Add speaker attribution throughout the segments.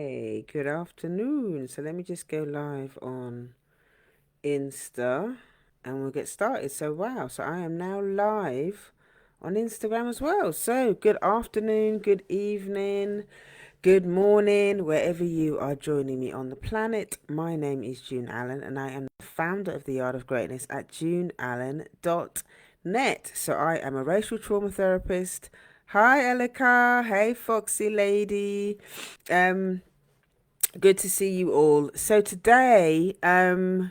Speaker 1: Hey, good afternoon. So let me just go live on Insta and we'll get started. So, wow, so I am now live on Instagram as well. So, good afternoon, good evening, good morning, wherever you are joining me on the planet. My name is June Allen and I am the founder of the Art of Greatness at juneallen.net. So, I am a racial trauma therapist. Hi, Elika. Hey, Foxy Lady. Um, Good to see you all. So today, I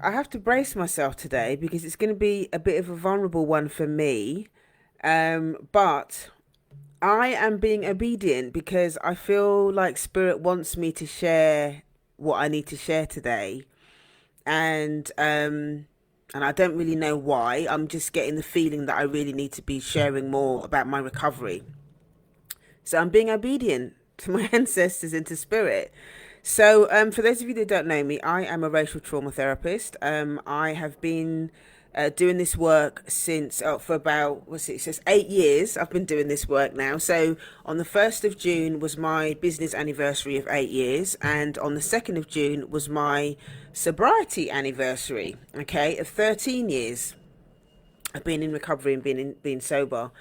Speaker 1: have to brace myself today because it's going to be a bit of a vulnerable one for me. But I am being obedient because I feel like Spirit wants me to share what I need to share today, and I don't really know why. I'm just getting the feeling that I really need to be sharing more about my recovery. So I'm being obedient to my ancestors and to spirit. So, for those of you that don't know me, I am a racial trauma therapist. I have been doing this work since for about what's it? It says 8 years. I've been doing this work now. So, on the 1st of June was my business anniversary of 8 years, and on the 2nd of June was my sobriety anniversary. Okay, of 13 years. I've been in recovery and being sober.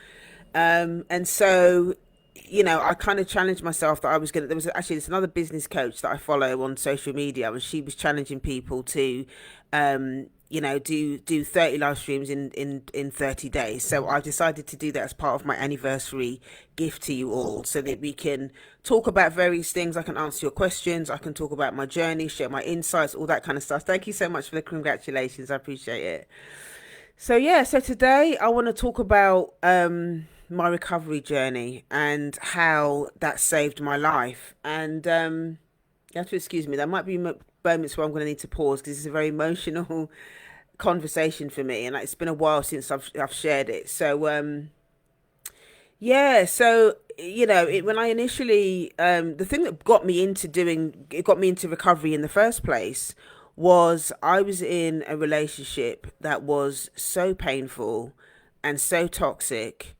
Speaker 1: And so, I kind of challenged myself that I was gonna. There was actually there's another business coach that I follow on social media, and she was challenging people to, do 30 live streams in 30 days. So I decided to do that as part of my anniversary gift to you all, so that we can talk about various things. I can answer your questions. I can talk about my journey, share my insights, all that kind of stuff. Thank you so much for the congratulations. I appreciate it. So yeah, so today I want to talk about my recovery journey and how that saved my life. And you have to excuse me. There might be moments where I'm going to need to pause because it's a very emotional conversation for me, and it's been a while since I've shared it. So yeah, so when I initially the thing that got me into recovery in the first place was I was in a relationship that was so painful and so toxic,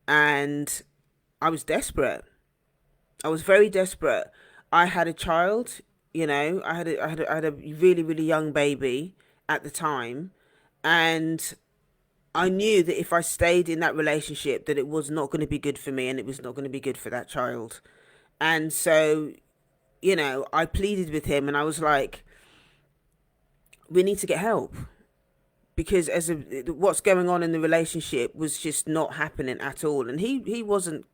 Speaker 1: and I was desperate. I was very desperate. I had a child, I had a really really young baby at the time, and I knew that if I stayed in that relationship, that it was not going to be good for me and it was not going to be good for that child. And so, I pleaded with him and I was like, we need to get help because what's going on in the relationship was just not happening at all. And he wasn't,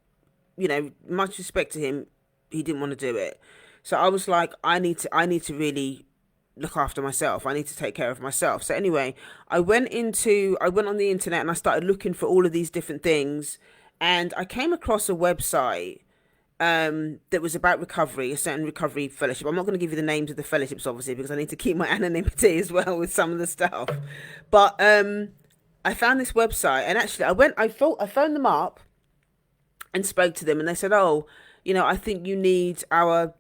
Speaker 1: much respect to him, he didn't want to do it. So I was like, I need to really look after myself. I need to take care of myself. So anyway, I went on the internet and I started looking for all of these different things, and I came across a website that was about recovery, a certain recovery fellowship. I'm not going to give you the names of the fellowships, obviously, because I need to keep my anonymity as well with some of the stuff. But I found this website, and actually, I phoned them up and spoke to them, and they said, "Oh, I think you need our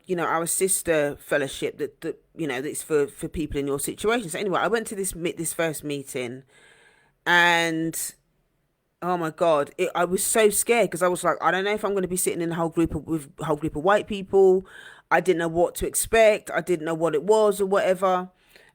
Speaker 1: sister fellowship that's for people in your situation." So anyway, I went to this first meeting, and oh my god, I was so scared because I was like, I don't know if I'm going to be sitting in with a whole group of white people. I didn't know what to expect. I didn't know what it was or whatever.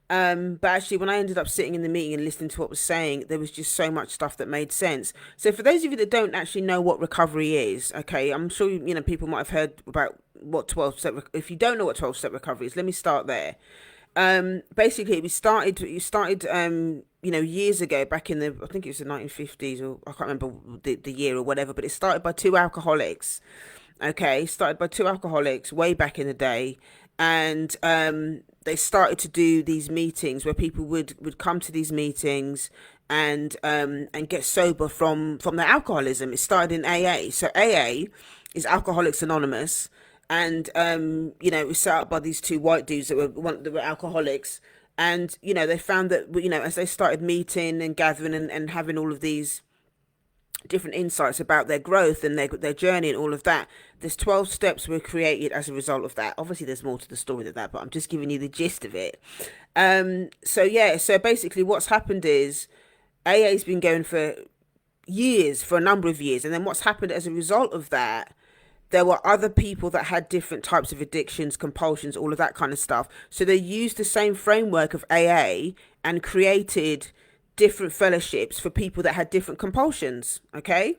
Speaker 1: But actually, when I ended up sitting in the meeting and listening to what was saying, there was just so much stuff that made sense. So, for those of you that don't actually know what recovery is, okay, I'm sure people might have heard about what 12 step. If you don't know what 12 step recovery is, let me start there. Basically, it started years ago, back in the, I think it was the 1950s, or I can't remember the year or whatever, but it started by two alcoholics. Okay, started by two alcoholics way back in the day, and they started to do these meetings where people would come to these meetings and get sober from their alcoholism. It started in AA. So AA is Alcoholics Anonymous, and it was set up by these two white dudes that were alcoholics. And they found that as they started meeting and gathering and having all of these different insights about their growth and their journey and all of that, there's 12 steps were created as a result of that. Obviously there's more to the story than that, but I'm just giving you the gist of it. So yeah, so basically what's happened is AA's been going for years, for a number of years, and then what's happened as a result of that, there were other people that had different types of addictions, compulsions, all of that kind of stuff. So they used the same framework of AA and created different fellowships for people that had different compulsions. Okay.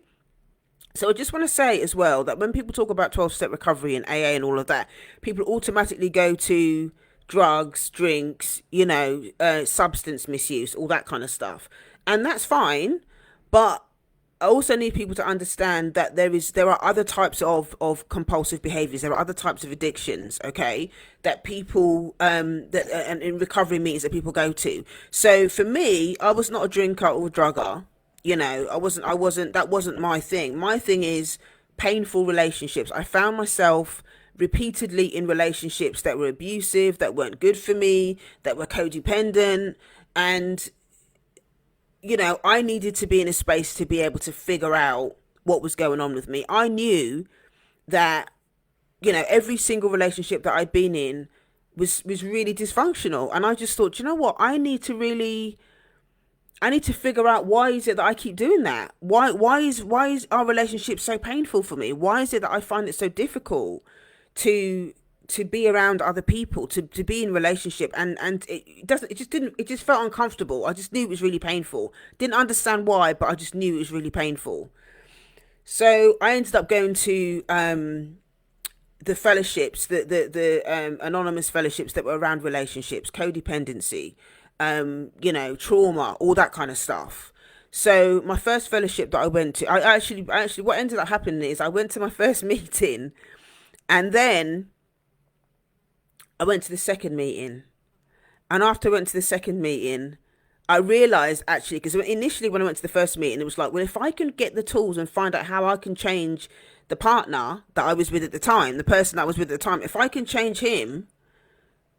Speaker 1: So I just want to say as well that when people talk about 12-step recovery and AA and all of that, people automatically go to drugs, drinks, substance misuse, all that kind of stuff. And that's fine. But I also need people to understand that there are other types of compulsive behaviors. There are other types of addictions, okay, that people that and in recovery meetings that people go to. So for me, I was not a drinker or a drugger. I wasn't that wasn't my thing. My thing is painful relationships. I found myself repeatedly in relationships that were abusive, that weren't good for me, that were codependent, and I needed to be in a space to be able to figure out what was going on with me. I knew that, every single relationship that I'd been in was really dysfunctional. And I just thought, you know what, I need to figure out, why is it that I keep doing that? Why is our relationship so painful for me? Why is it that I find it so difficult to be around other people, to be in relationship, and it just felt uncomfortable. I just knew it was really painful. Didn't understand why, but I just knew it was really painful. So I ended up going to the fellowships, the anonymous fellowships that were around relationships, codependency, trauma, all that kind of stuff. So my first fellowship that I went to, I actually, what ended up happening is I went to my first meeting, and then I went to the second meeting. And after I went to the second meeting, I realized, actually, because initially when I went to the first meeting, it was like, well, if I can get the tools and find out how I can change the partner that I was with at the time, the person that I was with at the time, if I can change him,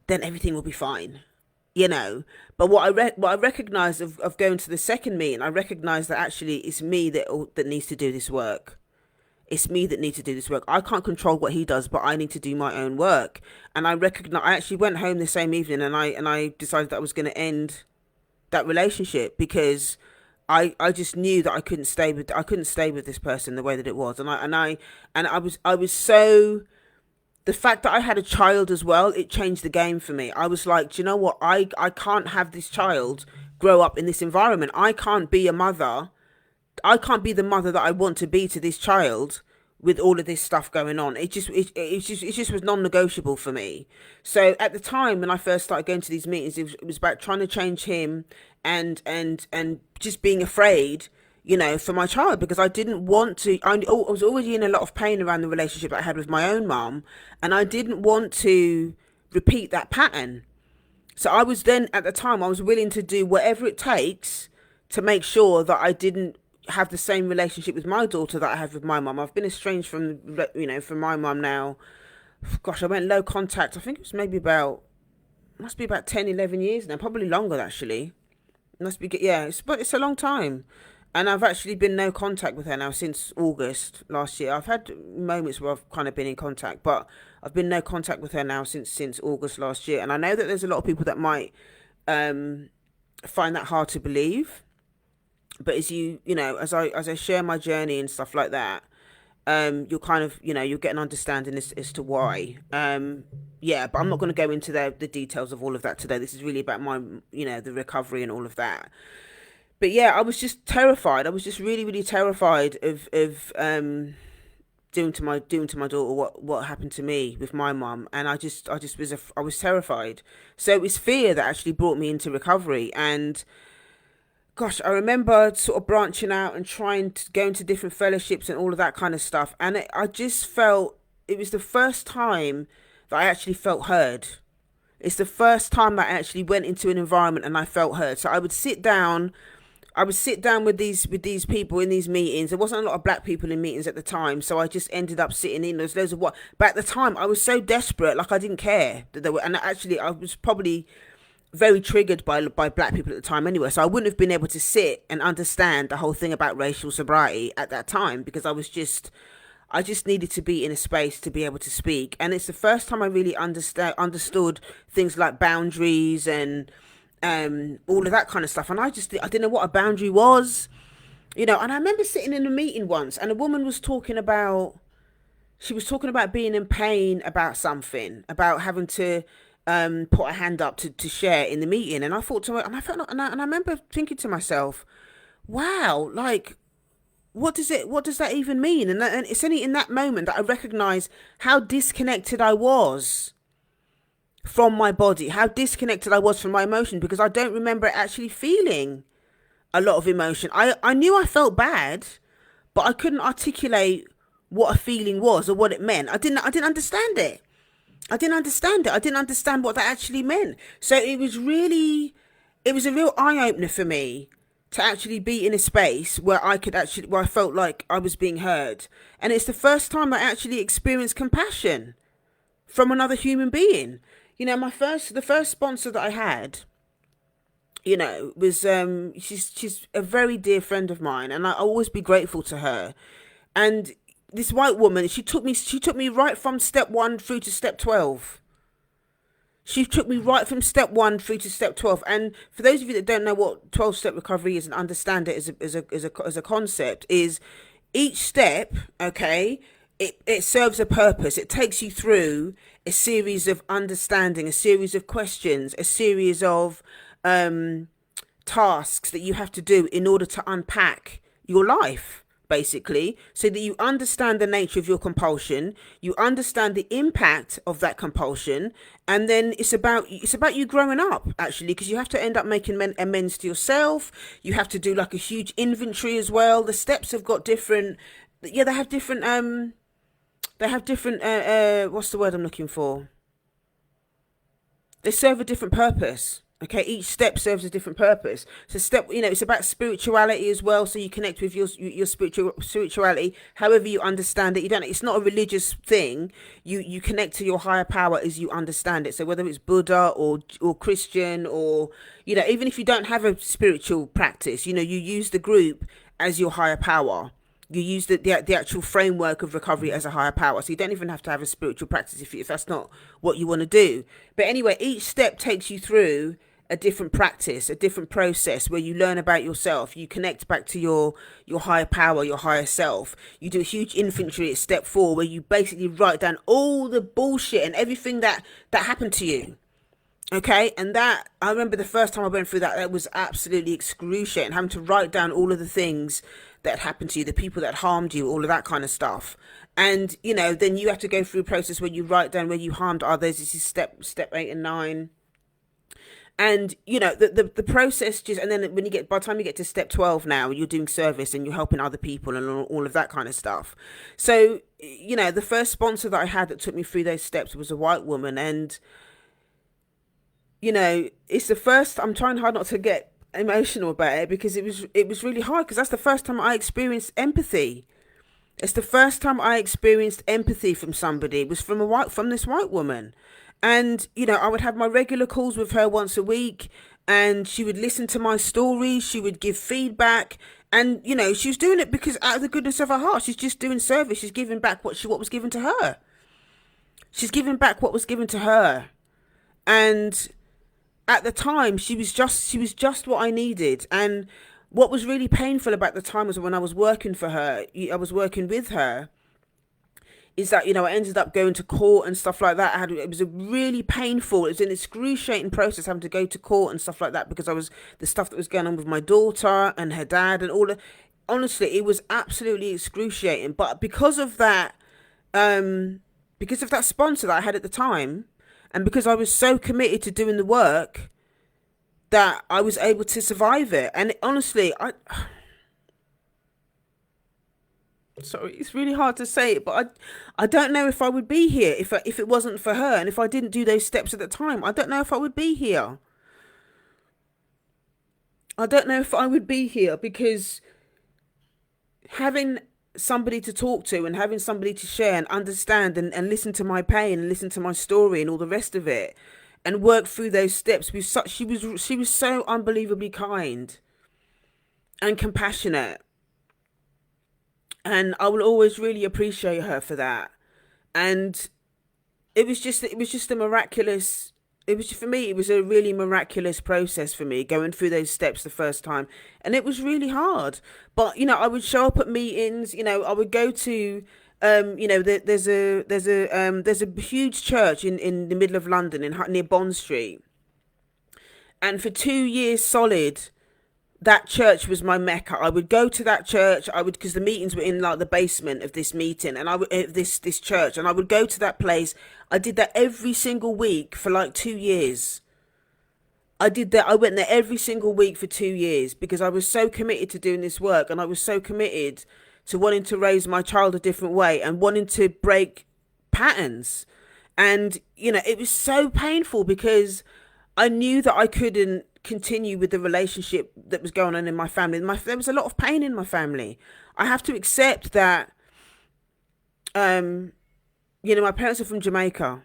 Speaker 1: then everything will be fine, you know. But what I recognized of going to the second meeting, I recognized that actually it's me that needs to do this work. It's me that needs to do this work. I can't control what he does, but I need to do my own work. And I actually went home the same evening, and I decided that I was going to end that relationship, because I just knew that I couldn't stay with this person the way that it was. And I was so, the fact that I had a child as well, it changed the game for me. I was like, do you know what? I can't have this child grow up in this environment. I can't be a mother. I can't be the mother that I want to be to this child with all of this stuff going on. It just was non-negotiable for me. So at the time when I first started going to these meetings, it was about trying to change him, and just being afraid, for my child, because I didn't want to. I was already in a lot of pain around the relationship that I had with my own mom, and I didn't want to repeat that pattern. So I was then, at the time, I was willing to do whatever it takes to make sure that I didn't have the same relationship with my daughter that I have with my mum. I've been estranged from my mum now. Gosh, I went low contact. I think it was must be about 10, 11 years now, probably longer actually. Must be, yeah, but it's a long time. And I've actually been no contact with her now since August last year. I've had moments where I've kind of been in contact, but I've been no contact with her now since August last year. And I know that there's a lot of people that might find that hard to believe. But as I share my journey and stuff like that, you'll kind of, you'll get an understanding as to why. Yeah, but I'm not going to go into the details of all of that today. This is really about my, the recovery and all of that. But yeah, I was just terrified. I was just really, really terrified of doing to my daughter what happened to me with my mum, and I was terrified. So it was fear that actually brought me into recovery. And gosh, I remember sort of branching out and trying to go into different fellowships and all of that kind of stuff. And I just felt it was the first time that I actually felt heard. It's the first time that I actually went into an environment and I felt heard. So I would sit down with these people in these meetings. There wasn't a lot of black people in meetings at the time, so I just ended up sitting in. There's loads of what, but at the time I was so desperate, like I didn't care that there were. And actually, I was probably very triggered by black people at the time anyway. So I wouldn't have been able to sit and understand the whole thing about racial sobriety at that time, because I just needed to be in a space to be able to speak. And it's the first time I really understood things like boundaries and all of that kind of stuff. And I didn't know what a boundary was, And I remember sitting in a meeting once, and a woman was talking about she was talking about being in pain about something, about having to put a hand up to share in the meeting. And I thought to her, and I felt, and I remember thinking to myself, wow, like, what does that even mean? And it's only in that moment that I recognize how disconnected I was from my body, how disconnected I was from my emotion, because I don't remember actually feeling a lot of emotion. I knew I felt bad, but I couldn't articulate what a feeling was or what it meant. I didn't understand it. I didn't understand it. I didn't understand what that actually meant. So it was a real eye opener for me to actually be in a space where where I felt like I was being heard. And it's the first time I actually experienced compassion from another human being. You know, the first sponsor that I had, you know, was she's a very dear friend of mine, and I'll always be grateful to her. And this white woman, she took me right from step 1 through to step 12. She took me right from step 1 through to step 12. And for those of you that don't know what 12-step recovery is and understand it as a concept, is each step, okay, it serves a purpose. It takes you through a series of understanding, a series of questions, a series of tasks that you have to do in order to unpack your life, basically, so that you understand the nature of your compulsion, you understand the impact of that compulsion, and then it's about you growing up, actually, because you have to end up making amends to yourself. You have to do like a huge inventory as well. The steps have got different, yeah, they have different what's the word I'm looking for? They serve a different purpose. Okay, each step serves a different purpose. So step, you know, it's about spirituality as well. So you connect with your spirituality, however you understand it. You don't. It's not a religious thing. You connect to your higher power as you understand it. So whether it's Buddha or Christian, or, you know, even if you don't have a spiritual practice, you know, you use the group as your higher power. You use the actual framework of recovery as a higher power. So you don't even have to have a spiritual practice if that's not what you want to do. But anyway, each step takes you through a different practice, a different process where you learn about yourself. You connect back to your higher power, your higher self. You do a huge inventory at step 4 where you basically write down all the bullshit and everything that happened to you. Okay, and that, I remember the first time I went through that was absolutely excruciating, having to write down all of the things that happened to you, the people that harmed you, all of that kind of stuff. And, you know, then you have to go through a process where you write down where you harmed others. This is step 8 and 9. And, you know, the process just, and then by the time you get to step 12 now, you're doing service and you're helping other people and all of that kind of stuff. So, you know, the first sponsor that I had that took me through those steps was a white woman. And, you know, it's the first, I'm trying hard not to get emotional about it, because it was really hard, because that's the first time I experienced empathy. It's the first time I experienced empathy from somebody. It was from this white woman. And, you know, I would have my regular calls with her once a week, and she would listen to my stories. She would give feedback. And, you know, she was doing it because out of the goodness of her heart, she's just doing service. She's giving back what was given to her. She's giving back what was given to her. And at the time, she was just what I needed. And what was really painful about the time was when I was working for her, I was working with her, is that, you know, I ended up going to court and stuff like that. It was it was an excruciating process, having to go to court and stuff like that, because the stuff that was going on with my daughter and her dad and all that. Honestly, it was absolutely excruciating. But because of that sponsor that I had at the time, and because I was so committed to doing the work, that I was able to survive it. And honestly, sorry, it's really hard to say it, but I don't know if I would be here if it wasn't for her, and if I didn't do those steps at the time. I don't know if I would be here. I don't know if I would be here, because having somebody to talk to and having somebody to share and understand and listen to my pain and listen to my story and all the rest of it, and work through those steps with she was so unbelievably kind and compassionate. And I will always really appreciate her for that. And it was just a miraculous, for me, it was a really miraculous process for me, going through those steps the first time. And it was really hard. But, you know, I would show up at meetings, you know, I would go to there's a huge church in the middle of London, near Bond Street, and for 2 years solid, that church was my mecca. I would go to that church. I would, because the meetings were in like the basement of this meeting, and I would this church, and I would go to that place. I did that every single week for like 2 years. I did that. I went there every single week for 2 years because I was so committed to doing this work, and I was so committed to wanting to raise my child a different way and wanting to break patterns. And it was so painful because I knew that I couldn't continue with the relationship that was going on in my family. There was a lot of pain in my family. I have to accept that. My parents are from Jamaica.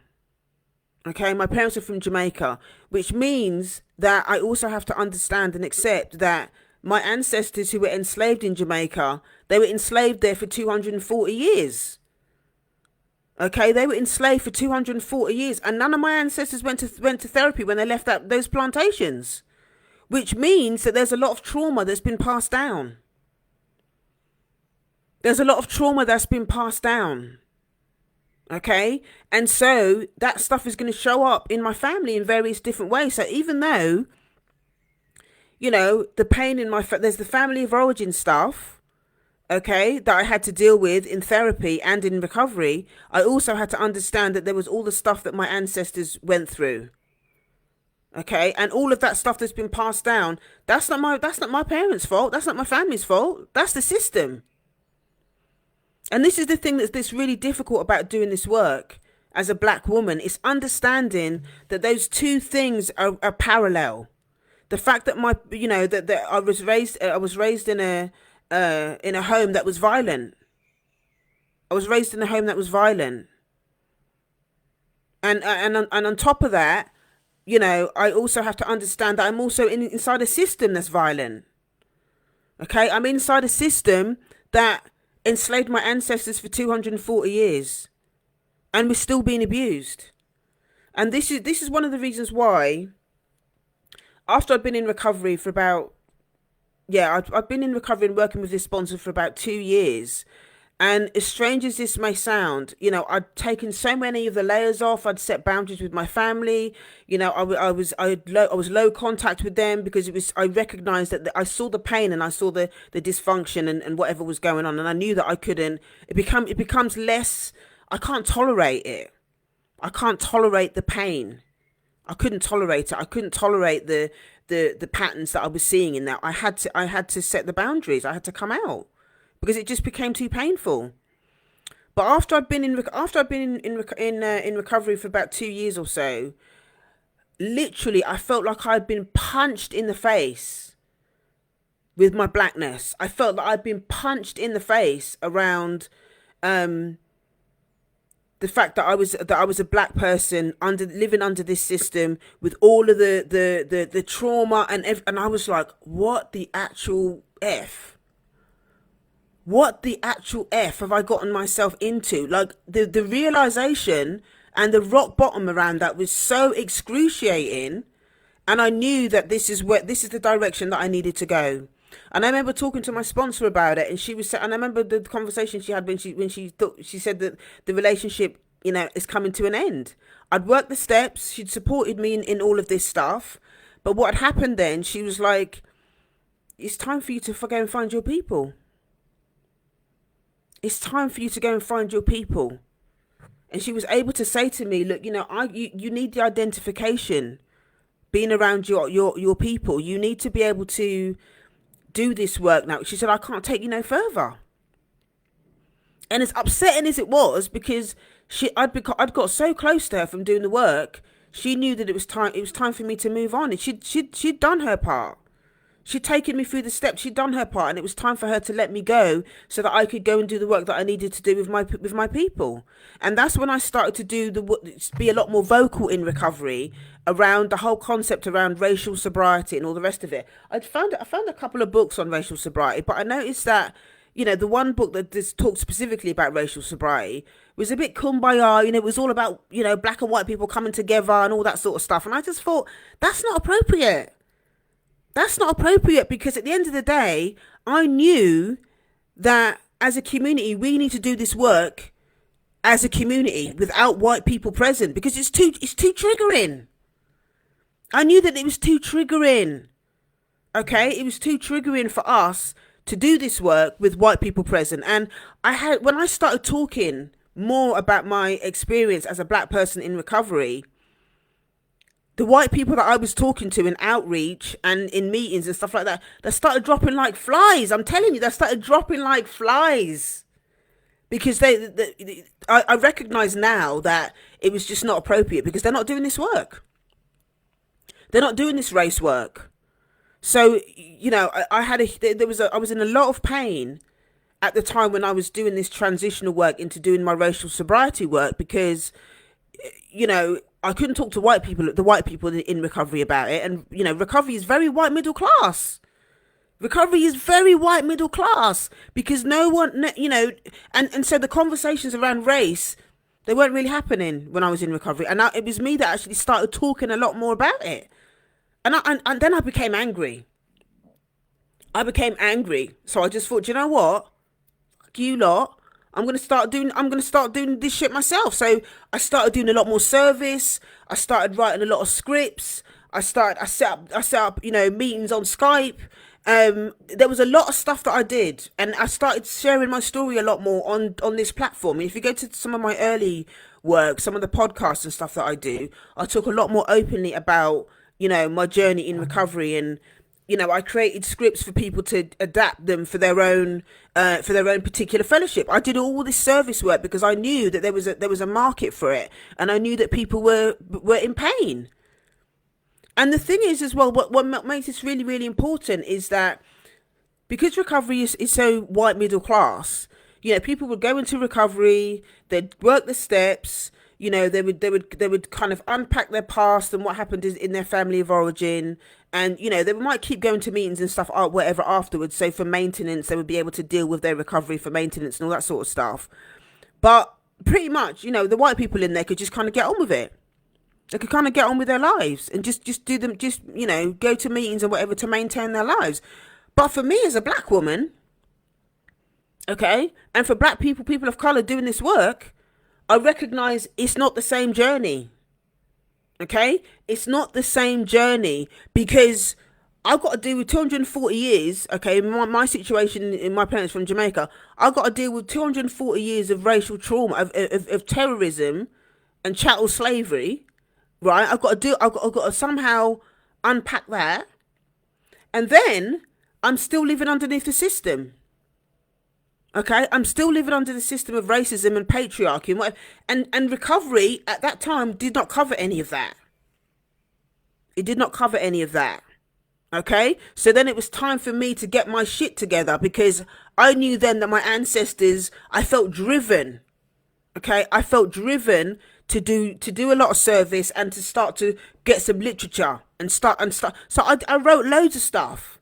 Speaker 1: Okay, my parents are from Jamaica, which means that I also have to understand and accept that my ancestors who were enslaved in Jamaica, they were enslaved there for 240 years. Okay, they were enslaved for 240 years, and none of my ancestors went to therapy when they left those plantations, which means that there's a lot of trauma that's been passed down. There's a lot of trauma that's been passed down. Okay, and so that stuff is going to show up in my family in various different ways. So even though, the pain in there's the family of origin stuff, okay, that I had to deal with in therapy and in recovery, I also had to understand that there was all the stuff that my ancestors went through. Okay, and all of that stuff that's been passed down, that's not my parents' fault. That's not my family's fault. That's the system. And this is the thing that's really difficult about doing this work as a black woman, is understanding that those two things are parallel. The fact that that I was raised in a home that was violent. I was raised in a home that was violent. And on top of that, I also have to understand that I'm also inside a system that's violent. Okay, I'm inside a system that enslaved my ancestors for 240 years, and we're still being abused. And this is one of the reasons why, after I'd been in recovery for about, I've been in recovery and working with this sponsor for about 2 years. And as strange as this may sound, I'd taken so many of the layers off. I'd set boundaries with my family. I was low contact with them because I recognized that I saw the pain and I saw the dysfunction and whatever was going on. And I knew that I couldn't, it becomes less, I can't tolerate it. I can't tolerate the pain. I couldn't tolerate it. I couldn't tolerate the patterns that I was seeing in that. I had to set the boundaries. I had to come out, because it just became too painful. But after I'd been in recovery for about 2 years or so, literally I felt like I'd been punched in the face with my blackness. I felt that I'd been punched in the face around the fact that I was a black person living under this system with all of the trauma and I was like, what the actual F? What the actual F have I gotten myself into? Like the realization and the rock bottom around that was so excruciating. And I knew that this is the direction that I needed to go. And I remember talking to my sponsor about it, and and I remember the conversation she had when she said that the relationship, is coming to an end. I'd worked the steps. She'd supported me in all of this stuff. But what had happened then, she was like, it's time for you to go and find your people. It's time for you to go and find your people. And she was able to say to me, look, you need the identification, being around your people. You need to be able to do this work now. She said, I can't take you no further. And as upsetting as it was, because I'd got so close to her from doing the work, she knew that it was time for me to move on. And she'd done her part. She'd taken me through the steps. She'd done her part, and it was time for her to let me go so that I could go and do the work that I needed to do with my people. And that's when I started to be a lot more vocal in recovery around the whole concept around racial sobriety and all the rest of it. I found a couple of books on racial sobriety, but I noticed that the one book that just talked specifically about racial sobriety was a bit kumbaya. It was all about black and white people coming together and all that sort of stuff. And I just thought, that's not appropriate. That's not appropriate, because at the end of the day, I knew that as a community, we need to do this work as a community without white people present, because it's too triggering. I knew that it was too triggering. Okay, it was too triggering for us to do this work with white people present. And when I started talking more about my experience as a black person in recovery, the white people that I was talking to in outreach and in meetings and stuff like that, they started dropping like flies. I'm telling you, they started dropping like flies, because I recognize now that it was just not appropriate, because they're not doing this work. They're not doing this race work. So, you know, I was in a lot of pain at the time when I was doing this transitional work into doing my racial sobriety work, because, you know, I couldn't talk to the white people in recovery about it. And, you know, recovery is very white middle class. Recovery is very white middle class, because no one, you know, and so the conversations around race, they weren't really happening when I was in recovery. And it was me that actually started talking a lot more about it. And then I became angry. So I just thought, you know what? Fuck you lot. I'm gonna start doing this shit myself. So I started doing a lot more service. I started writing a lot of scripts. I set up, you know, meetings on Skype. There was a lot of stuff that I did, and I started sharing my story a lot more on this platform. And if you go to some of my early work, some of the podcasts and stuff that I do, I talk a lot more openly about, you know, my journey in recovery. And, you know, I created scripts for people to adapt them for their own particular fellowship. I did all this service work because I knew that there was a market for it, and I knew that people were in pain. And the thing is as well, what makes this really, really important is that because recovery is so white middle class, you know, people would go into recovery, they'd work the steps, you know, they would kind of unpack their past and what happened in their family of origin. And, you know, they might keep going to meetings and stuff, whatever, afterwards. So for maintenance, they would be able to deal with their recovery for maintenance and all that sort of stuff. But pretty much, you know, the white people in there could just kind of get on with it. They could kind of get on with their lives and just do them, just, you know, go to meetings and whatever to maintain their lives. But for me as a black woman, okay, and for black people of color doing this work, I recognize it's not the same journey. Okay, it's not the same journey, because I've got to deal with 240 years. Okay, my situation in my parents from Jamaica, I've got to deal with 240 years of racial trauma, of terrorism and chattel slavery. Right, I've got to somehow unpack that, and then I'm still living underneath the system. Okay, I'm still living under the system of racism and patriarchy and whatever. And recovery at that time did not cover any of that. It did not cover any of that. Okay, so then it was time for me to get my shit together, because I knew then that my ancestors, I felt driven. Okay, I felt driven to do a lot of service and to start to get some literature and start. So I wrote loads of stuff.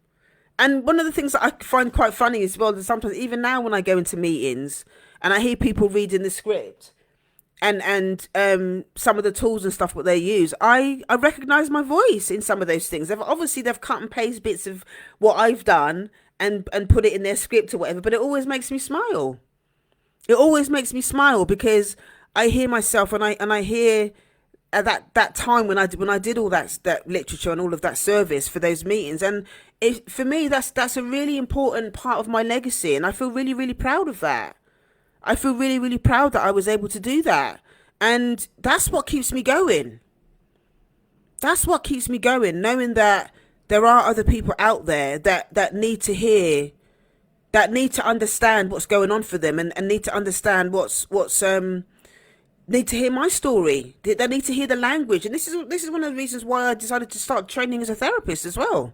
Speaker 1: And one of the things that I find quite funny as well, that sometimes, even now when I go into meetings and I hear people reading the script and some of the tools and stuff what they use, I recognise my voice in some of those things. They've cut and paste bits of what I've done and put it in their script or whatever, but it always makes me smile. It always makes me smile, because I hear myself and I hear at that time when I did all that literature and all of that service for those meetings, and for me that's a really important part of my legacy, and I feel really, really proud of that. I feel really, really proud that I was able to do that, and that's what keeps me going. That's what keeps me going, knowing that there are other people out there that need to hear, that need to understand what's going on for them, and need to understand what's need to hear my story. They need to hear the language. And this is one of the reasons why I decided to start training as a therapist as well.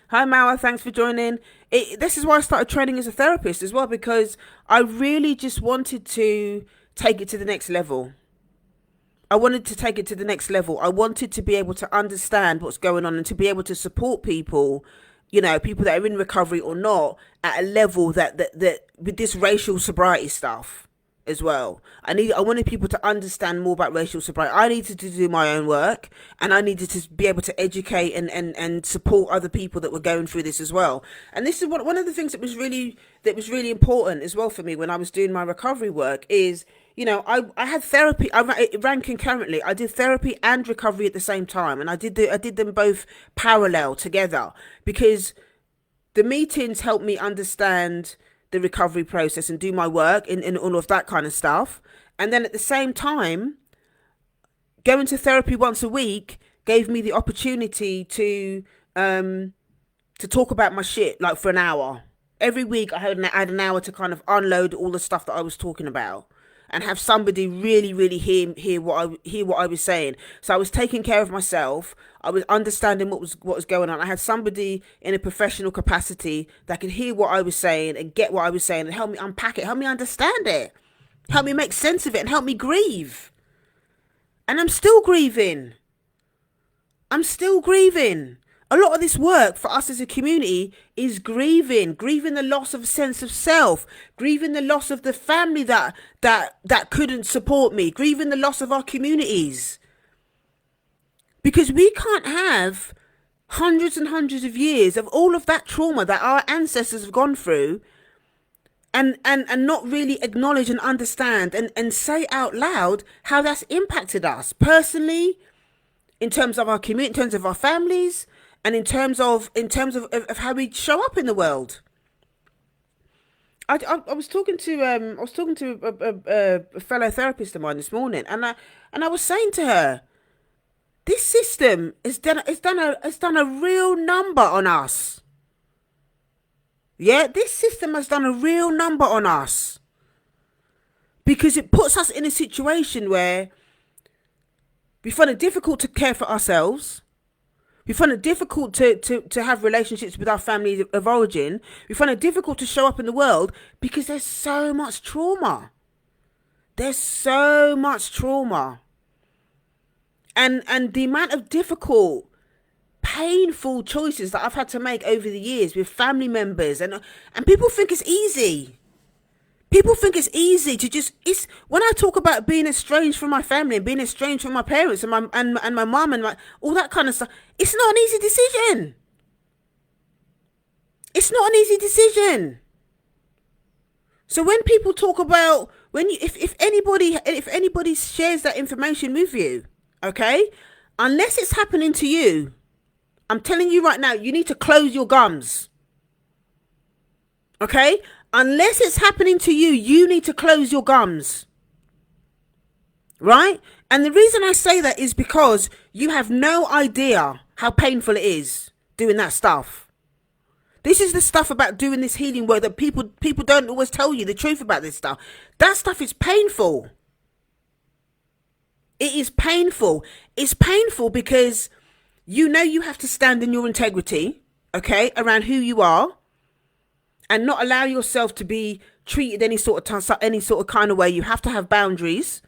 Speaker 1: Hi Mawa, thanks for joining. This is why I started training as a therapist as well, because I really just wanted to take it to the next level. I wanted to take it to the next level. I wanted to be able to understand what's going on and to be able to support people, you know, people that are in recovery or not, at a level that with this racial sobriety stuff. as well. I wanted people to understand more about racial sobriety. I needed to do my own work, and I needed to be able to educate and support other people that were going through this as well. And this is one of the things that was really important as well for me when I was doing my recovery work is, you know, I had therapy. It ran concurrently. I did therapy and recovery at the same time, and I did them both parallel together, because the meetings helped me understand the recovery process and do my work in all of that kind of stuff. And then at the same time, going to therapy once a week gave me the opportunity to talk about my shit, like, for an hour. Every week I had an hour to kind of unload all the stuff that I was talking about, and have somebody really hear what I was saying. So I was taking care of myself. I was understanding what was going on. I had somebody in a professional capacity that could hear what I was saying and get what I was saying and help me unpack it, help me understand it, help me make sense of it, and help me grieve. And I'm still grieving. A lot of this work for us as a community is grieving the loss of a sense of self, grieving the loss of the family that couldn't support me, grieving the loss of our communities. Because we can't have hundreds and hundreds of years of all of that trauma that our ancestors have gone through and not really acknowledge and understand and say out loud how that's impacted us personally, in terms of our community, in terms of our families, and in terms of how we show up in the world. I was talking to a fellow therapist of mine this morning, and I was saying to her, this system has done a real number on us. Yeah, this system has done a real number on us, because it puts us in a situation where we find it difficult to care for ourselves. We find it difficult to have relationships with our family of origin. We find it difficult to show up in the world because there's so much trauma. And the amount of difficult, painful choices that I've had to make over the years with family members, and people think it's easy. People think it's easy to just, when I talk about being estranged from my family and being estranged from my parents and my mum and all that kind of stuff, it's not an easy decision. It's not an easy decision. So when people talk about, if anybody shares that information with you, okay, unless it's happening to you, I'm telling you right now, you need to close your gums. Okay? Unless it's happening to you, you need to close your gums. Right? And the reason I say that is because you have no idea how painful it is doing that stuff. This is the stuff about doing this healing work that people don't always tell you the truth about this stuff. That stuff is painful. It is painful. It's painful because you know you have to stand in your integrity, okay, around who you are, and not allow yourself to be treated any sort of kind of way. You have to have boundaries.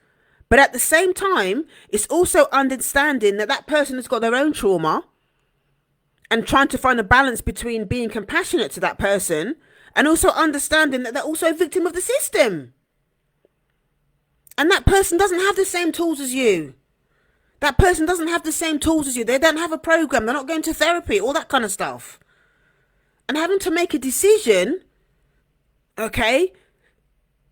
Speaker 1: But at the same time, it's also understanding that person has got their own trauma, and trying to find a balance between being compassionate to that person and also understanding that they're also a victim of the system. And that person doesn't have the same tools as you. That person doesn't have the same tools as you. They don't have a program. They're not going to therapy, all that kind of stuff. And having to make a decision, okay,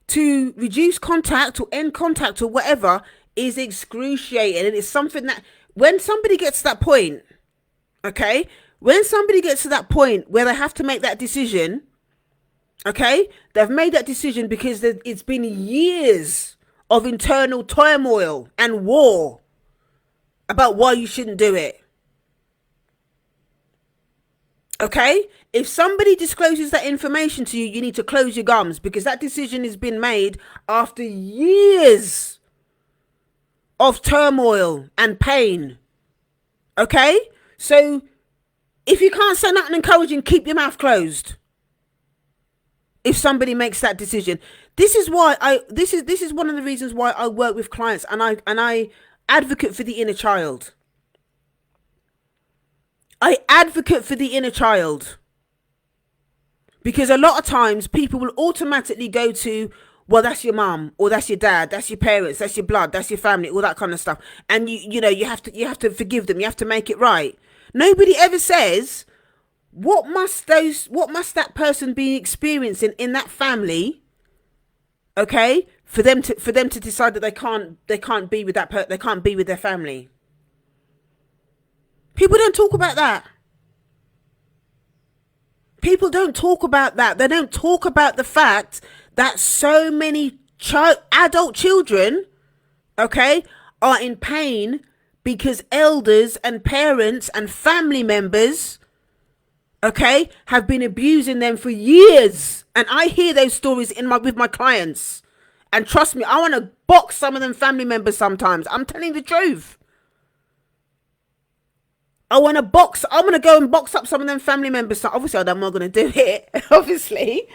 Speaker 1: to reduce contact or end contact or whatever is excruciating. And it's something that when somebody gets to that point, okay, when somebody gets to that point where they have to make that decision, okay, they've made that decision because it's been years of internal turmoil and war about why you shouldn't do it. Okay? If somebody discloses that information to you, you need to close your gums, because that decision has been made after years of turmoil and pain. Okay? So if you can't say nothing encouraging, keep your mouth closed. If somebody makes that decision, this is why this is one of the reasons why I work with clients and I advocate for the inner child. I advocate for the inner child. Because a lot of times people will automatically go to, Well, that's your mum, or that's your dad, that's your parents, that's your blood, that's your family, all that kind of stuff. And you have to forgive them. You have to make it right. Nobody ever says what must that person be experiencing in that family, okay, for them to decide that they can't be with they can't be with their family. People don't talk about that. People don't talk about that. They don't talk about the fact that so many adult children, okay, are in pain because elders and parents and family members, okay, have been abusing them for years. And I hear those stories with my clients. And trust me, I want to box some of them family members sometimes. I'm telling the truth. I'm going to go and box up some of them family members. So obviously, I'm not going to do it, obviously.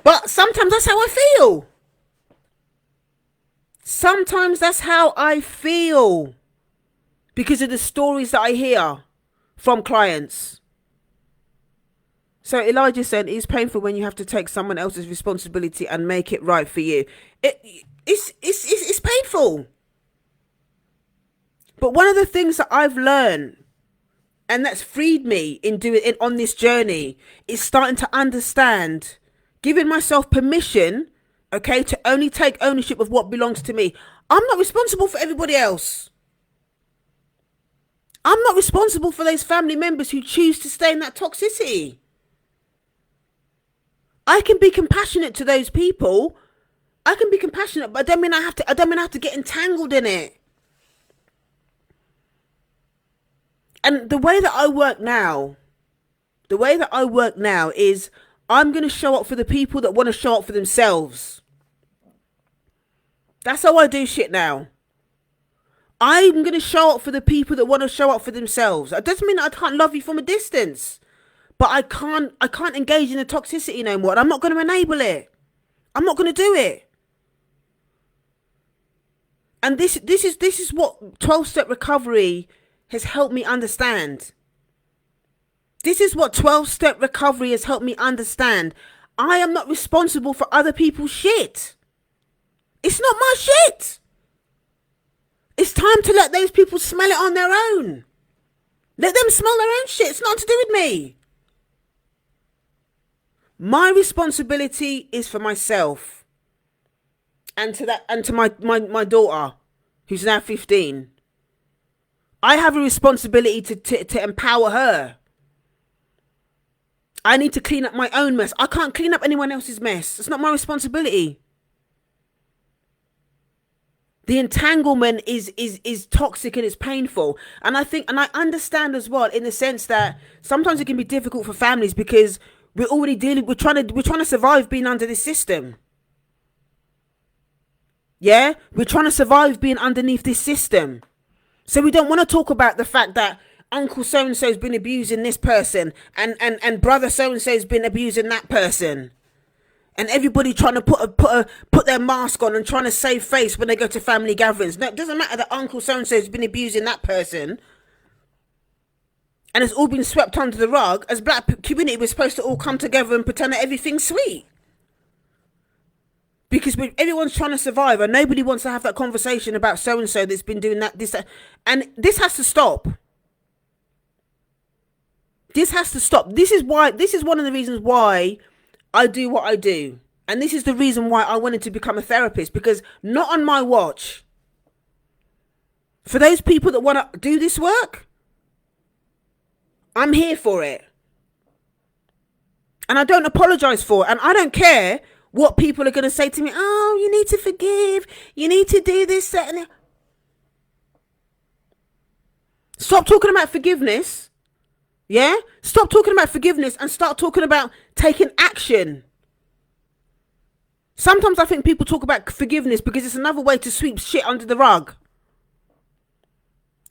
Speaker 1: But sometimes that's how I feel. Sometimes that's how I feel. Because of the stories that I hear from clients. So Elijah said, it's painful when you have to take someone else's responsibility and make it right for you. It's painful. But one of the things that I've learned, and that's freed me on this journey, is starting to understand, giving myself permission, okay, to only take ownership of what belongs to me. I'm not responsible for everybody else. I'm not responsible for those family members who choose to stay in that toxicity. I can be compassionate to those people. I can be compassionate, but I don't mean I have to get entangled in it. And the way that I work now is I'm going to show up for the people that want to show up for themselves. That's how I do shit now. I'm going to show up for the people that want to show up for themselves. It doesn't mean that I can't love you from a distance. But I can't engage in the toxicity no more. And I'm not going to enable it. I'm not going to do it. And this is what 12-step recovery has helped me understand. This is what 12-step recovery has helped me understand. I am not responsible for other people's shit. It's not my shit. It's time to let those people smell it on their own. Let them smell their own shit. It's not to do with me. My responsibility is for myself. And to my daughter, who's now 15. I have a responsibility to empower her. I need to clean up my own mess. I can't clean up anyone else's mess. It's not my responsibility. The entanglement is toxic and it's painful. And I understand as well, in the sense that sometimes it can be difficult for families because we're trying to survive being under this system. Yeah? We're trying to survive being underneath this system. So we don't want to talk about the fact that Uncle so-and-so has been abusing this person and brother so-and-so has been abusing that person. And everybody trying to put their mask on and trying to save face when they go to family gatherings. No, it doesn't matter that Uncle so-and-so has been abusing that person. And it's all been swept under the rug. As black community, we're supposed to all come together and pretend that everything's sweet. Because everyone's trying to survive and nobody wants to have that conversation about so-and-so that's been doing that. And this has to stop. This has to stop. This is one of the reasons why I do what I do. And this is the reason why I wanted to become a therapist. Because not on my watch. For those people that want to do this work, I'm here for it. And I don't apologize for it. And I don't care what people are going to say to me. Oh, you need to forgive. You need to do this, that, and that. Stop talking about forgiveness. Yeah? Stop talking about forgiveness and start talking about taking action. Sometimes I think people talk about forgiveness because it's another way to sweep shit under the rug.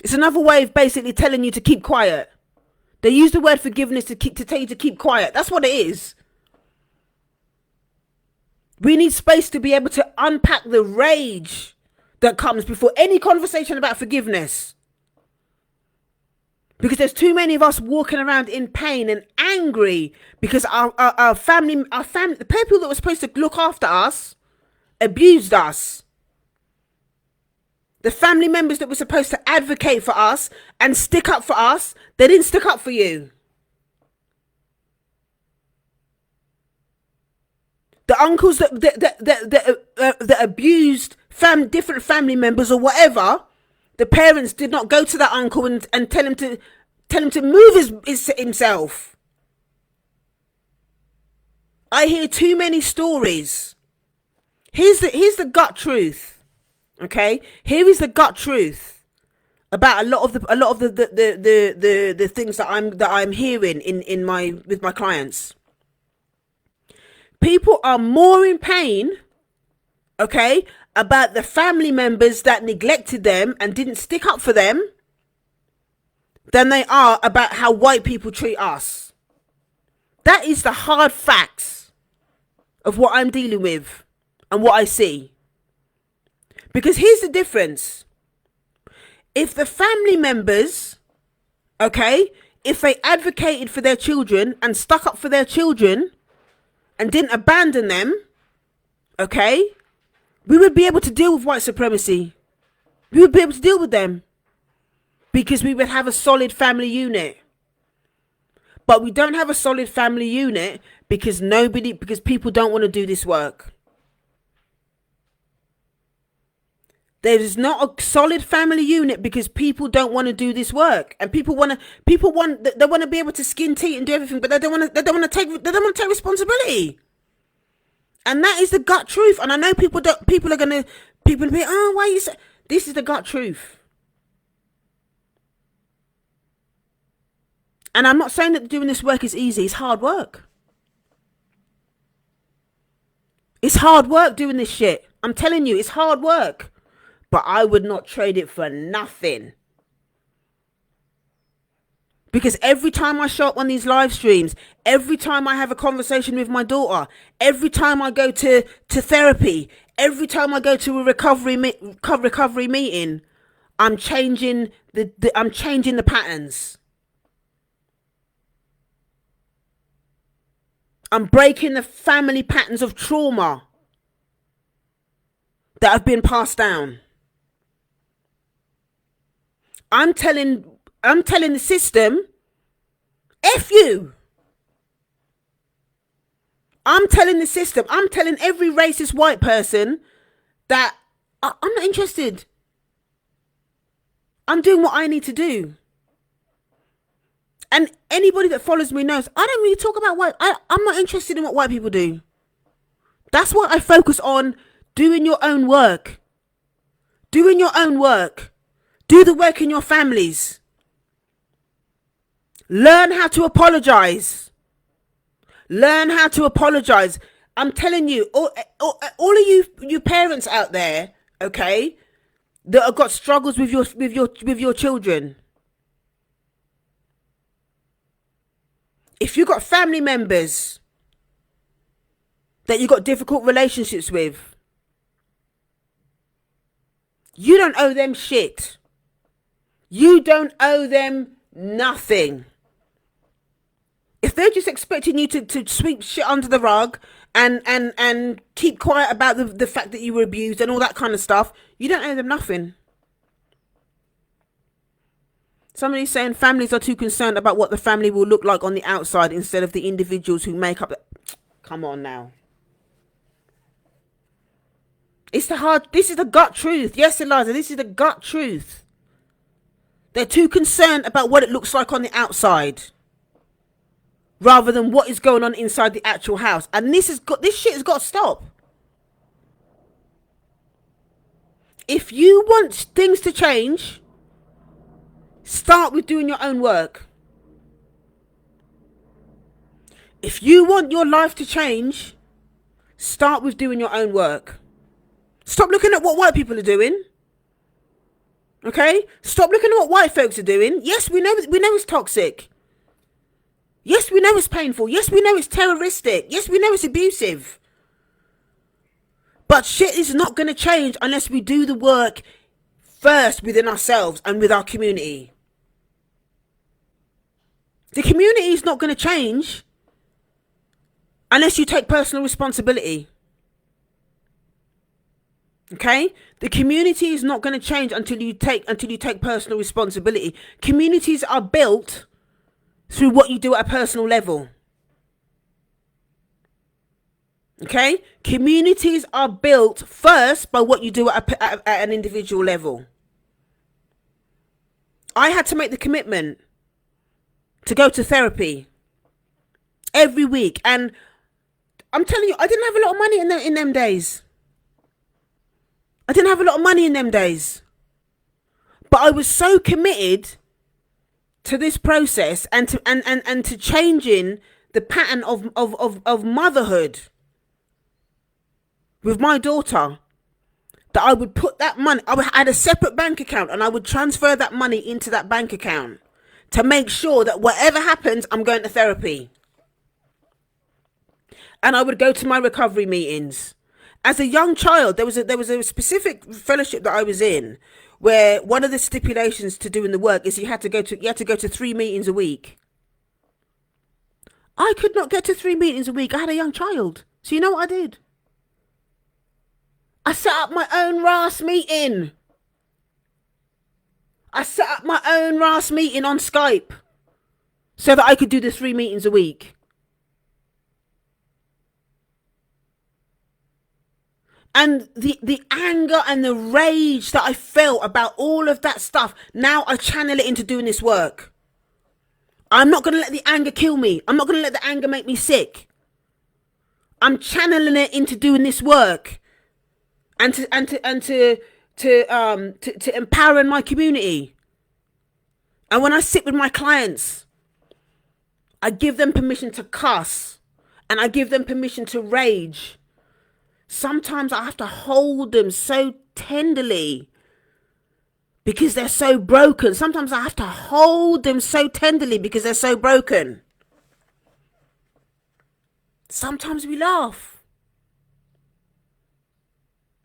Speaker 1: It's another way of basically telling you to keep quiet. They use the word forgiveness to tell you to keep quiet. That's what it is. We need space to be able to unpack the rage that comes before any conversation about forgiveness. Because there's too many of us walking around in pain and angry because our family, the people that were supposed to look after us abused us. The family members that were supposed to advocate for us and stick up for us, they didn't stick up for you. The uncles that abused different family members or whatever, the parents did not go to that uncle and tell him to move himself. I hear too many stories. Here's the gut truth. Okay, here is the gut truth about a lot of the things that I'm hearing with my clients. People are more in pain, okay, about the family members that neglected them and didn't stick up for them than they are about how white people treat us. That is the hard facts of what I'm dealing with and what I see. Because here's the difference. If the family members, okay, if they advocated for their children and stuck up for their children and didn't abandon them, okay, we would be able to deal with white supremacy. We would be able to deal with them because we would have a solid family unit. But we don't have a solid family unit because people don't want to do this work. There is not a solid family unit because people don't want to do this work, and they want to be able to skin teeth and do everything, but they don't want to take responsibility. And that is the gut truth. And I know people are gonna be, oh, why you say this is the gut truth. And I'm not saying that doing this work is easy. It's hard work. It's hard work doing this shit. I'm telling you, it's hard work. But I would not trade it for nothing. Because every time I show up on these live streams, every time I have a conversation with my daughter, every time I go to therapy, every time I go to a recovery meeting, I'm changing the patterns. I'm breaking the family patterns of trauma that have been passed down. I'm telling the system, F you. I'm telling the system, I'm telling every racist white person that I'm not interested. I'm doing what I need to do. And anybody that follows me knows I don't really talk about I'm not interested in what white people do. That's why I focus on doing your own work. Doing your own work. Do the work in your families. Learn how to apologize. Learn how to apologize. I'm telling you, all of you parents out there, okay, that have got struggles with your children. If you've got family members that you've got difficult relationships with, you don't owe them shit. You don't owe them nothing. If they're just expecting you to sweep shit under the rug and keep quiet about the fact that you were abused and all that kind of stuff, you don't owe them nothing. Somebody's saying families are too concerned about what the family will look like on the outside instead of the individuals who make up. Come on now. This is the gut truth. Yes, Eliza, this is the gut truth. They're too concerned about what it looks like on the outside rather than what is going on inside the actual house. And this shit has got to stop. If you want things to change, start with doing your own work. If you want your life to change, start with doing your own work. Stop looking at what white people are doing. Okay? Stop looking at what white folks are doing. Yes, we know it's toxic. Yes, we know it's painful. Yes, we know it's terroristic. Yes, we know it's abusive. But shit is not going to change unless we do the work first within ourselves and with our community. The community is not going to change unless you take personal responsibility. Okay? The community is not going to change until you take personal responsibility. Communities are built through what you do at a personal level. Okay? Communities are built first by what you do at an individual level. I had to make the commitment to go to therapy every week. And I'm telling you, I didn't have a lot of money in them days. I didn't have a lot of money in them days. But I was so committed to this process and to changing the pattern of motherhood with my daughter, that I would put that money, I had a separate bank account, and I would transfer that money into that bank account to make sure that whatever happens, I'm going to therapy. And I would go to my recovery meetings. As a young child, there was a specific fellowship that I was in where one of the stipulations to doing the work is you had to go to 3 meetings a week. I could not get to 3 meetings a week. I had a young child. So you know what I did? I set up my own RAS meeting. I set up my own RAS meeting on Skype so that I could do the 3 meetings a week. And the anger and the rage that I felt about all of that stuff, now I channel it into doing this work. I'm not going to let the anger kill me. I'm not going to let the anger make me sick. I'm channeling it into doing this work and to empowering my community. And when I sit with my clients, I give them permission to cuss, and I give them permission to rage. Sometimes I have to hold them so tenderly because they're so broken. Sometimes I have to hold them so tenderly because they're so broken. Sometimes we laugh.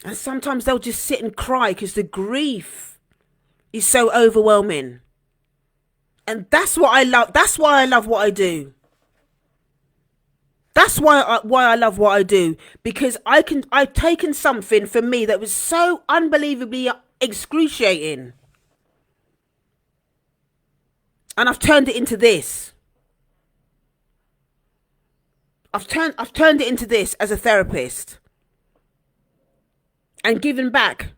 Speaker 1: And sometimes they'll just sit and cry because the grief is so overwhelming. And that's what I love. That's why I love what I do. That's why I love what I do, because I've taken something for me that was so unbelievably excruciating, and I've turned it into this. I've turned it into this as a therapist and given back.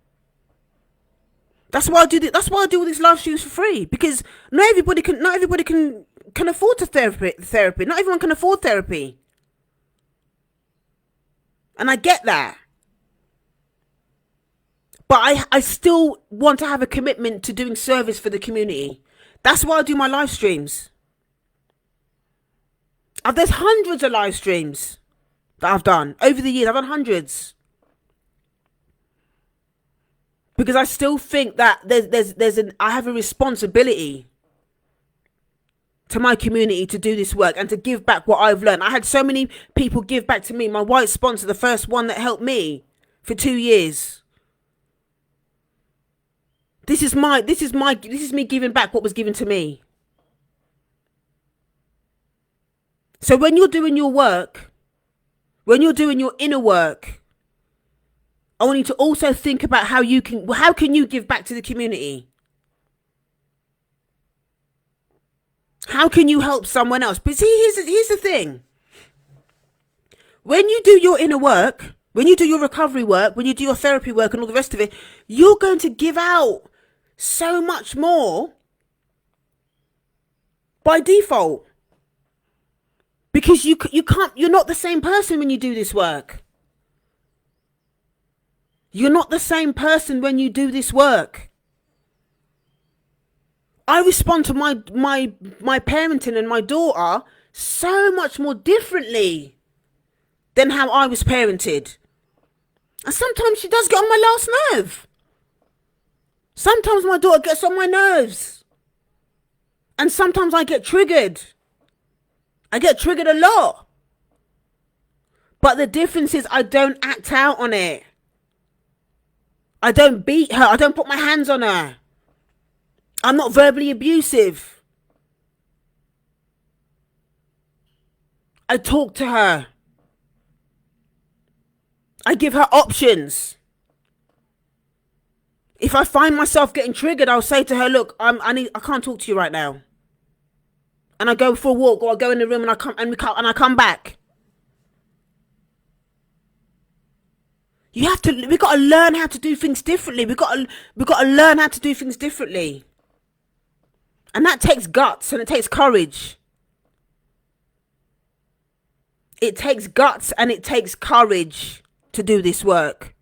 Speaker 1: That's why I do. That's why I do all these live streams for free, because not everybody can afford therapy. Not everyone can afford therapy. And I get that. But I still want to have a commitment to doing service for the community. That's why I do my live streams. There's hundreds of live streams that I've done over the years. I've done hundreds. Because I still think that I have a responsibility to my community to do this work and to give back what I've learned. I had so many people give back to me. My white sponsor, the first one that helped me for 2 years. This is me giving back what was given to me. So when you're doing your work, when you're doing your inner work, I want you to also think about how can you give back to the community? How can you help someone else? But see, here's the thing. When you do your inner work, when you do your recovery work, when you do your therapy work and all the rest of it, you're going to give out so much more by default. Because you're not the same person when you do this work. You're not the same person when you do this work. I respond to my parenting and my daughter so much more differently than how I was parented. And sometimes she does get on my last nerve. Sometimes my daughter gets on my nerves. And sometimes I get triggered. I get triggered a lot. But the difference is I don't act out on it. I don't beat her. I don't put my hands on her. I'm not verbally abusive. I talk to her. I give her options. If I find myself getting triggered, I'll say to her, look, I can't talk to you right now. And I go for a walk, or I go in the room and I come back. We got to learn how to do things differently. We got to learn how to do things differently. And that takes guts and it takes courage. It takes guts and it takes courage to do this work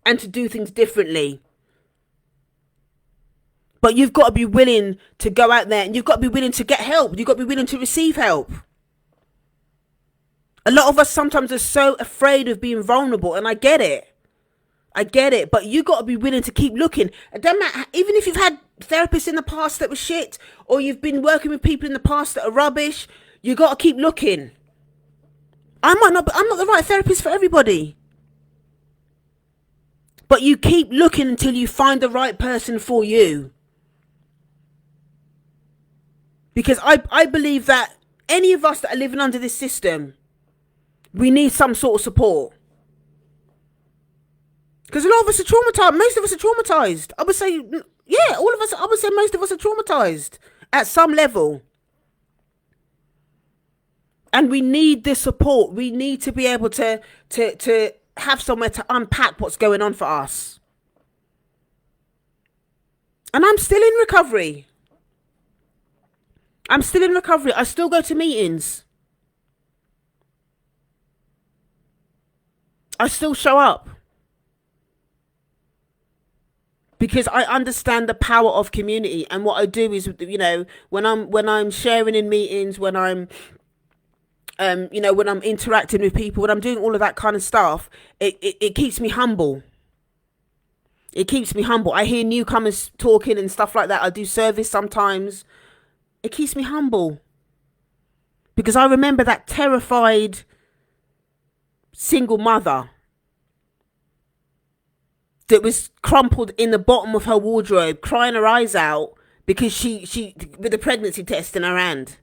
Speaker 1: and to do things differently. But you've got to be willing to go out there, and you've got to be willing to get help. You've got to be willing to receive help. A lot of us sometimes are so afraid of being vulnerable, and I get it. But you got to be willing to keep looking. It doesn't matter, even if you've had therapists in the past that were shit, or you've been working with people in the past that are rubbish, you got to keep looking. I'm not the right therapist for everybody. But you keep looking until you find the right person for you. Because I believe that any of us that are living under this system, we need some sort of support. Because a lot of us are traumatized. Most of us are traumatized. I would say, yeah, all of us, I would say most of us are traumatized at some level. And we need this support. We need to be able to have somewhere to unpack what's going on for us. And I'm still in recovery. I still go to meetings. I still show up. Because I understand the power of community. And what I do is, you know, when I'm sharing in meetings, when I'm when I'm interacting with people, when I'm doing all of that kind of stuff, it keeps me humble. It keeps me humble. I hear newcomers talking and stuff like that. I do service sometimes. It keeps me humble. Because I remember that terrified single mother that was crumpled in the bottom of her wardrobe, crying her eyes out because she with a pregnancy test in her hand.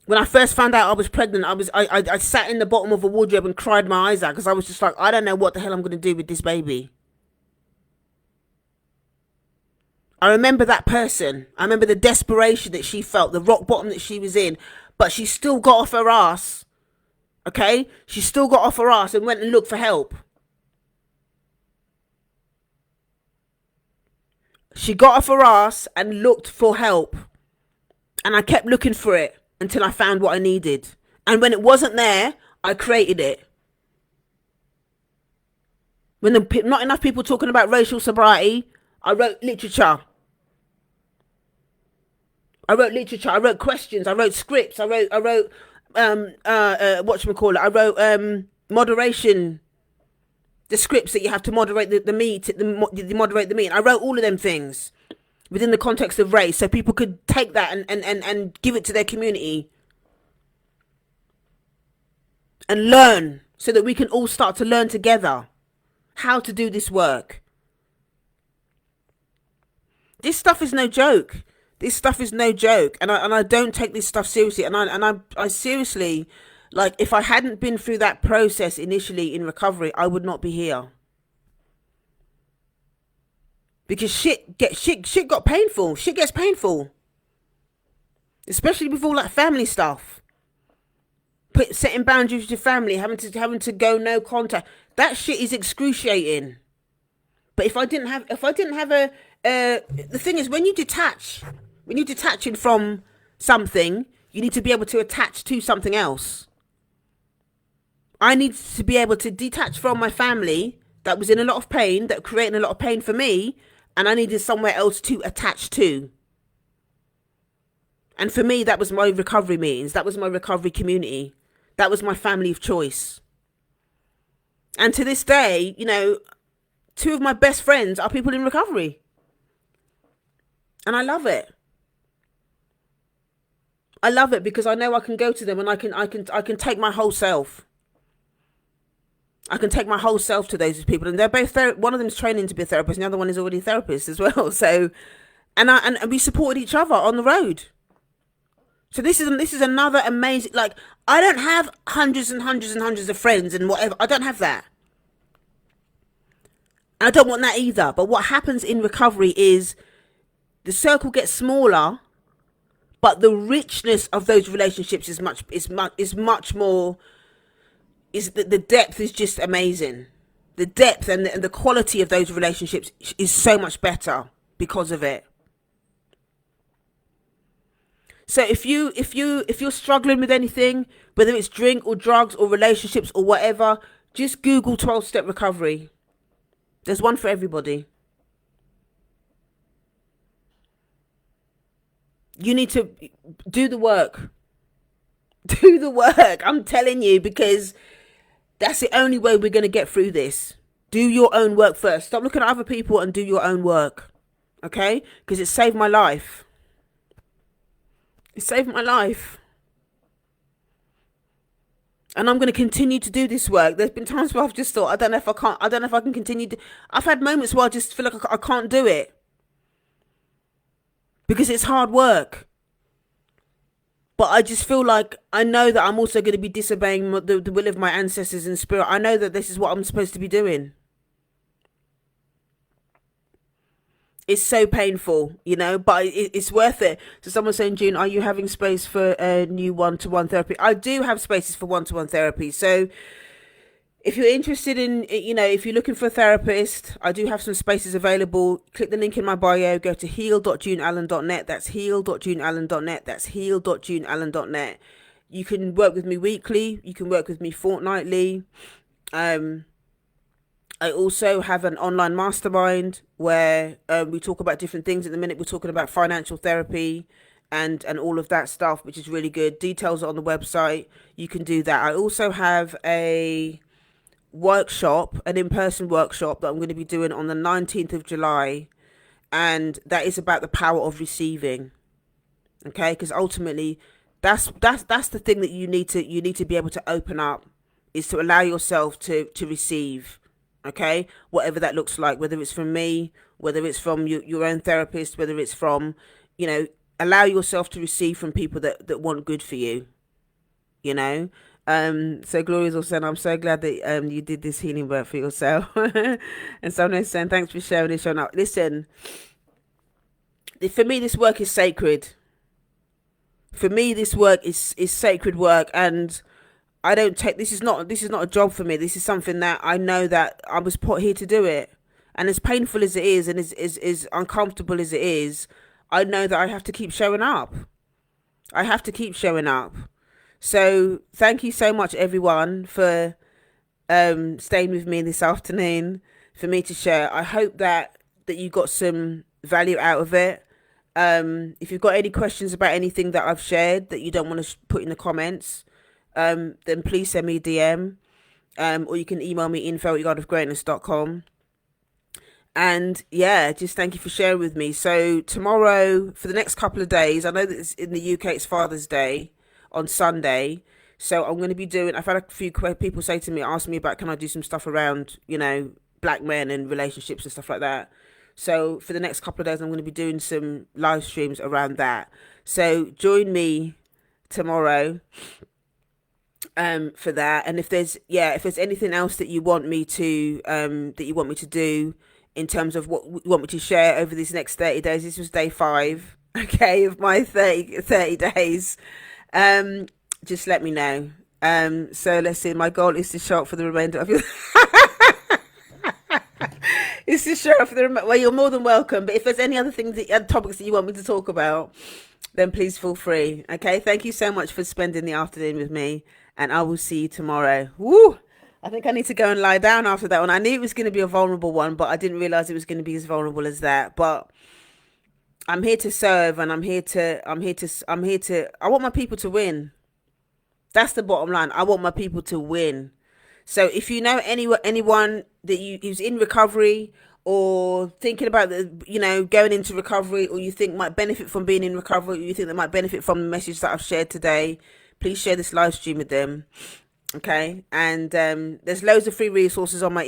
Speaker 1: When I first found out I was pregnant, I sat in the bottom of a wardrobe and cried my eyes out because I was just like, I don't know what the hell I'm going to do with this baby. I remember that person. I remember the desperation that she felt, the rock bottom that she was in, but she still got off her ass. Okay? She still got off her ass and went and looked for help. She got off her ass and looked for help. And I kept looking for it until I found what I needed. And when it wasn't there, I created it. When not enough people talking about racial sobriety, I wrote literature. I wrote questions. I wrote scripts. I wrote whatchamacallit. I wrote moderation. The scripts that you have to moderate the moderate the meeting. I wrote all of them things within the context of race, so people could take that and give it to their community and learn, so that we can all start to learn together how to do this work. This stuff is no joke. And I don't take this stuff seriously. And I seriously, like, if I hadn't been through that process initially in recovery, I would not be here. Because shit got painful. Shit gets painful. Especially with all that family stuff. Setting boundaries with your family, having to go no contact. That shit is excruciating. But if I didn't have the thing is, when you're detaching from something, you need to be able to attach to something else. I need to be able to detach from my family that was in a lot of pain, that created a lot of pain for me, and I needed somewhere else to attach to. And for me, that was my recovery meetings. That was my recovery community. That was my family of choice. And to this day, you know, 2 of my best friends are people in recovery. And I love it. I love it because I know I can go to them and I can take my whole self. I can take my whole self to those people, and they're both one of them is training to be a therapist, and the other one is already a therapist as well. So, and we supported each other on the road. So this is another amazing. Like, I don't have hundreds and hundreds and hundreds of friends and whatever. I don't have that. I don't want that either. But what happens in recovery is the circle gets smaller, but the richness of those relationships is much more. Is the depth is just amazing. The depth and the quality of those relationships is so much better because of it. So if you're struggling with anything, whether it's drink or drugs or relationships or whatever, just Google 12-step recovery. There's one for everybody. You need to do the work. Do the work. I'm telling you, because that's the only way we're going to get through this. Do your own work first. Stop looking at other people and do your own work. Okay? Because it saved my life. It saved my life. And I'm going to continue to do this work. There's been times where I've just thought, I don't know if I can continue to. I've had moments where I just feel like I can't do it. Because it's hard work. But I just feel like I know that I'm also going to be disobeying the will of my ancestors in spirit. I know that this is what I'm supposed to be doing. It's so painful, but it's worth it. So someone's saying, June, are you having space for a new one-to-one therapy? I do have spaces for one-to-one therapy. So if you're interested in, if you're looking for a therapist, I do have some spaces available. Click the link in my bio, go to heal.juneallen.net. That's heal.juneallen.net. That's heal.juneallen.net. You can work with me weekly. You can work with me fortnightly. I also have an online mastermind where we talk about different things. At the minute, we're talking about financial therapy and all of that stuff, which is really good. Details are on the website. You can do that. I also have a workshop, an in-person workshop that I'm going to be doing on the 19th of July. And that is about the power of receiving. Okay? Because ultimately, that's the thing that you need to be able to open up, is to allow yourself to receive. Okay, whatever that looks like, whether it's from me, whether it's from your own therapist, whether it's from, allow yourself to receive from people that want good for you, So Gloria's also saying, I'm so glad that you did this healing work for yourself. And someone's saying, thanks for sharing this, showing up. Listen, for me, this work is sacred. For me, this work is sacred work, and I don't take this is not a job for me. This is something that I know that I was put here to do it. And as painful as it is, and as uncomfortable as it is, I know that I have to keep showing up. I have to keep showing up. So thank you so much, everyone, for staying with me this afternoon, for me to share. I hope that you got some value out of it. If you've got any questions about anything that I've shared that you don't want to put in the comments, then please send me a DM, or you can email me info@yardofgreatness.com. And yeah, just thank you for sharing with me. So tomorrow, for the next couple of days, I know that it's in the UK, it's Father's Day on Sunday. So I'm going to be doing, I've had a few people say to me, ask me about, can I do some stuff around, black men and relationships and stuff like that. So for the next couple of days, I'm going to be doing some live streams around that. So join me tomorrow for that. And if there's anything else that you want me to do in terms of what you want me to share over these next 30 days, this was day 5, okay, of my 30 days, just let me know. So let's see, my goal is to show up for the remainder of your it's to show up for the well, you're more than welcome, but if there's any other things topics that you want me to talk about, then please feel free. Okay, thank you so much for spending the afternoon with me, and I will see you tomorrow. Woo! I think I need to go and lie down after that one. I knew it was going to be a vulnerable one, but I didn't realize it was going to be as vulnerable as that. But I'm here to serve, and I'm here to I want my people to win. That's the bottom line. I want my people to win. So if you know anyone that who's in recovery, or thinking about going into recovery, or you think might benefit from being in recovery, or you think they might benefit from the message that I've shared today, please share this live stream with them. Okay, and there's loads of free resources on my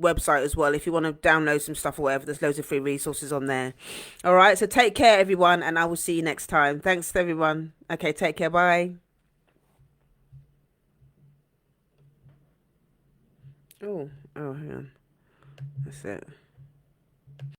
Speaker 1: website as well. If you want to download some stuff or whatever, there's loads of free resources on there. All right, so take care, everyone, and I will see you next time. Thanks, everyone. Okay, take care. Bye. Oh, hang on. That's it.